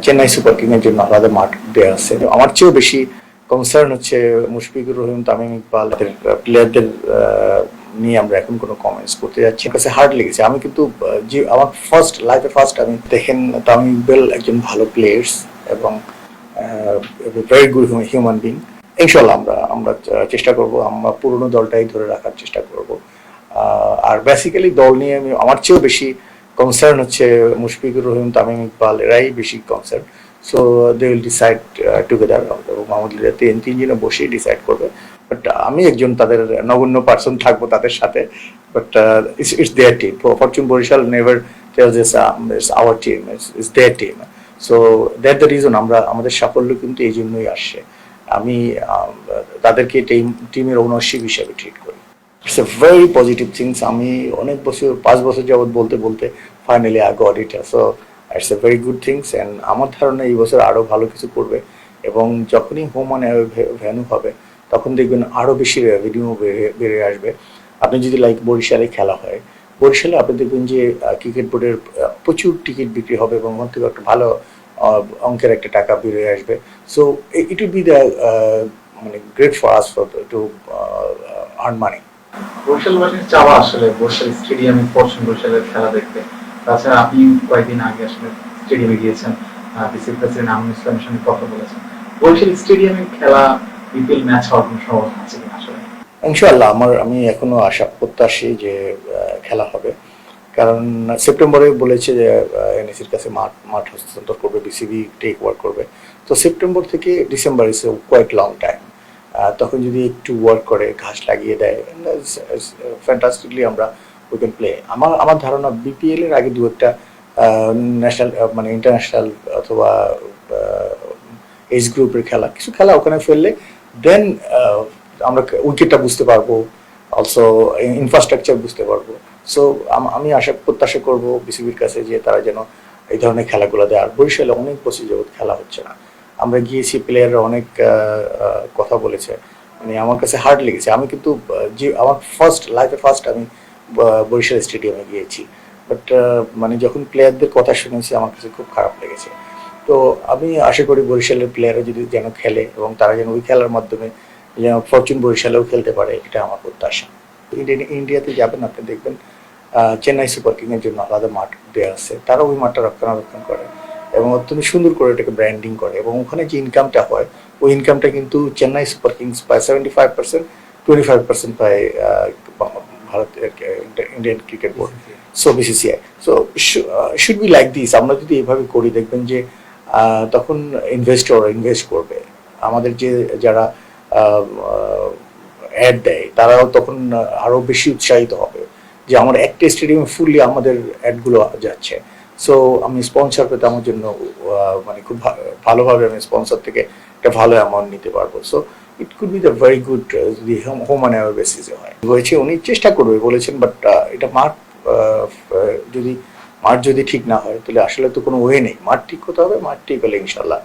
Chennai super কিংয়ের জন্য আলাদা মাঠ দেওয়া আছে। আমার চেয়েও বেশি কনসার্ন হচ্ছে মুশফিকুর রহিম, তামিম ইকবাল প্লেয়ারদের নিয়ে আমরা এখন কোনো কমেন্টস করতে যাচ্ছি। কাছে হার্ড লেগেছে। আমি কিন্তু যে আমার লাইফে ফার্স্ট আমি দেখেন তামিম ইকবাল একজন ভালো প্লেয়ার্স এবং ভেরি গুড হিউম্যান বিং। ইনশাল্লাহ আমরা আমরা চেষ্টা করব, আমরা পুরনো দলটাই ধরে রাখার চেষ্টা করব। আর বেসিক্যালি দল নিয়ে আমি আমার চেয়েও বেশি কনসার্ন হচ্ছে মুশফিকুর রহিম, তামিম ইকবাল, এরাই বেশি concern. So they will decide together এবং আমাদের তিনজনে বসেই ডিসাইড করবে। বাট আমি একজন তাদের নগণ্য পার্সন থাকবো তাদের সাথে। But it's their team. Fortune Barishal never tells this it's our team, it's their team. So that the reason আমরা আমাদের সাফল্য কিন্তু এই জন্যই আসছে। আমি তাদেরকে টিমের ওনারশিপ হিসেবে ট্রিট করি। It's a very positive things. আমি অনেক বছর 5 বছর যাবৎ বলতে বলতে finally I got it. So it's a very good things and আমার ধারণা এই বছর আরও ভালো কিছু করবে এবং যখনই হোম অন ভ্যানু হবে তখন দেখবেন আরও বেশি রেভিনিউ বেড়ে আসবে। আপনি যদি লাইক বরিশালে খেলা হয়, বরিশালে আপনি দেখবেন যে ক্রিকেট বোর্ডের প্রচুর টিকিট বিক্রি হবে এবং ওখান থেকে একটা ভালো অঙ্কের একটা টাকা বেরিয়ে আসবে। So it will be the মানে great for us for to earn money. বরিশালবাসীর চাওয়া আসলে বরিশাল স্টেডিয়ামে পড়ছেন বরিশালের খেলা দেখতে। তাছাড়া আপনি কয়েকদিন আগে আসলে স্টেডিয়ামে গিয়েছেন, বিসিবি প্রেসিডেন্ট আমিনুল ইসলামের সঙ্গে কথা বলেছেন। বরিশাল স্টেডিয়ামে খেলা বিপিএল ম্যাচ হওয়ার কোনো সম্ভাবনা আছে কিনা আসলে? ইনশাআল্লাহ আমি এখনো প্রত্যাশী যে খেলা হবে। কারণ সেপ্টেম্বরে বলেছে যে এনএসির কাছে মাঠ হস্তান্তর করবে, বিসিবি টেক ওয়ার্ক করবে। তো সেপ্টেম্বর থেকে December is quite long time. তখন যদি একটু ওয়ার্ক করে, ঘাস লাগিয়ে দেয়, ফ্যান্টাস্টিকলি আমরা উই ক্যান প্লে। আমার ধারণা বিপিএল এর আগে দু একটা ন্যাশনাল মানে ইন্টারন্যাশনাল অথবা এজ গ্রুপের কিছু খেলা ওখানে ফেললে দেন আমরা উইকেটটা বুঝতে পারবো, অলসো ইনফ্রাস্ট্রাকচার বুঝতে পারবো। সো আমি প্রত্যাশা করবো বিসিবির কাছে যে তারা যেন এই ধরনের খেলাগুলো দেয়। আর বরিশালে অনেক বছর যাবৎ খেলা হচ্ছে না। আমরা গিয়েছি, প্লেয়াররা অনেক কথা বলেছে, মানে আমার কাছে হার্ড লেগেছে। আমি কিন্তু যে আমার লাইফে ফার্স্ট আমি বরিশাল স্টেডিয়ামে গিয়েছি। বাট মানে যখন প্লেয়ারদের কথা শুনেছি আমার কাছে খুব খারাপ লেগেছে। তো আমি আশা করি বরিশালের প্লেয়াররা যদি যেন খেলে এবং তারা যেন ওই খেলার মাধ্যমে যেন ফরচুন বরিশালেও খেলতে পারে, এটা আমার প্রত্যাশা। ইন্ডিয়াতে যাবেন আপনি দেখবেন চেন্নাই সুপার কিংয়ের জন্য আলাদা মাঠ দেওয়া আছে। তারা ওই মাঠটা রক্ষণাবেক্ষণ করে এবং অত্যন্ত সুন্দর করে এটাকে ব্র্যান্ডিং করে এবং ওখানে যে ইনকামটা হয় ওই ইনকামটা কিন্তু চেন্নাই সুপার কিংস পায় 75%, 25% পায় ভারতের Indian cricket board, so BCCI. So should be like this. আমরা যদি এভাবে করি দেখবেন যে তখন ইনভেস্টর ইনভেস্ট করবে। আমাদের যে যারা অ্যাড দেয় তারাও তখন আরও বেশি উৎসাহিত হবে যে আমার একটা স্টেডিয়ামে ফুললি আমাদের অ্যাডগুলো যাচ্ছে। সো আমি স্পন্সর পেতে আমার জন্য মানে খুব ভালোভাবে আমি স্পন্সর থেকে একটা ভালো অ্যামাউন্ট নিতে পারবো। So it could be the very good যদি হোম অন অ্যাওয়ে বেসিসে হয়। হয়েছে উনি চেষ্টা করবে বলেছেন, বাট এটা মাঠ যদি ঠিক না হয় তাহলে আসলে তো কোনো ওয়ে নেই। মাঠ ঠিক হতে হবে, মাঠ ঠিক হলে ইনশাল্লাহ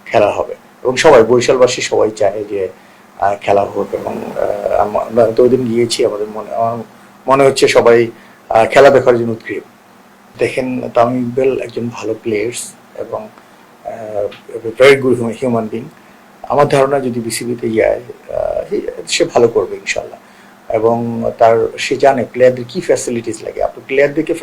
খেলা হবে এবং সবাই বরিশালবাসী সবাই চায় যে খেলা হোক। এবং আমরা তো ওই দিন গিয়েছি, আমার মনে হচ্ছে সবাই খেলা দেখার জন্য উৎগ্রীব। দেখেন তামিম ইকবাল একজন ভালো প্লেয়ার্স এবং ভেরি গুড হিউম্যান বিং। আমার ধারণা যদি বিসিবিতে যায় সে ভালো করবে ইনশাল্লাহ। এবং সে জানে প্লেয়ারদের কি ফ্যাসিলিটিস লাগে। আপনি প্লেয়ারদেরকে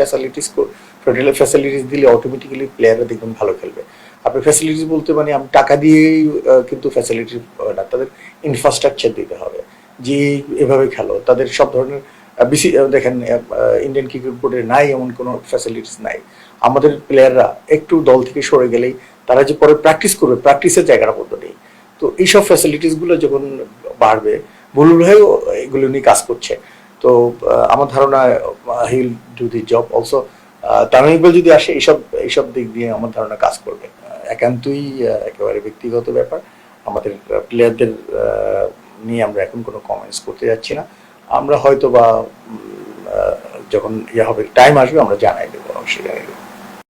ফ্যাসিলিটিস দিলে অটোমেটিক্যালি প্লেয়াররা দেখবেন ভালো খেলবে। আপনি ফ্যাসিলিটিস বলতে মানে আমি টাকা দিয়েই কিন্তু ফ্যাসিলিটি না, তাদের ইনফ্রাস্ট্রাকচার দিতে হবে যে এভাবে খেলো। তাদের সব ধরনের দেখেন ইন্ডিয়ান ক্রিকেট বোর্ডে নাই এমন কোনো ফ্যাসিলিটিস নাই। আমাদের প্লেয়াররা একটু দল থেকে সরে গেলেই তারা যে পরে প্র্যাকটিস করবে, প্র্যাকটিসের জায়গাটা মতো নেই। তো এইসব ফ্যাসিলিটিসগুলো যখন বাড়বে, বুলুল ভাইও এগুলো নিয়ে কাজ করছে। তো আমার ধারণা he will do the job also. Tamim Iqbal যদি আসে এইসব দিক দিয়ে আমার ধারণা কাজ করবে। একান্তই একেবারে ব্যক্তিগত ব্যাপার। আমাদের প্লেয়ারদের নিয়ে আমরা এখন কোনো কমেন্টস করতে যাচ্ছি না। আমরা হয়তো বা যখন হবে টাইম আসবে আমরা জানাই দেবো, অবশ্যই জানাই দেবো।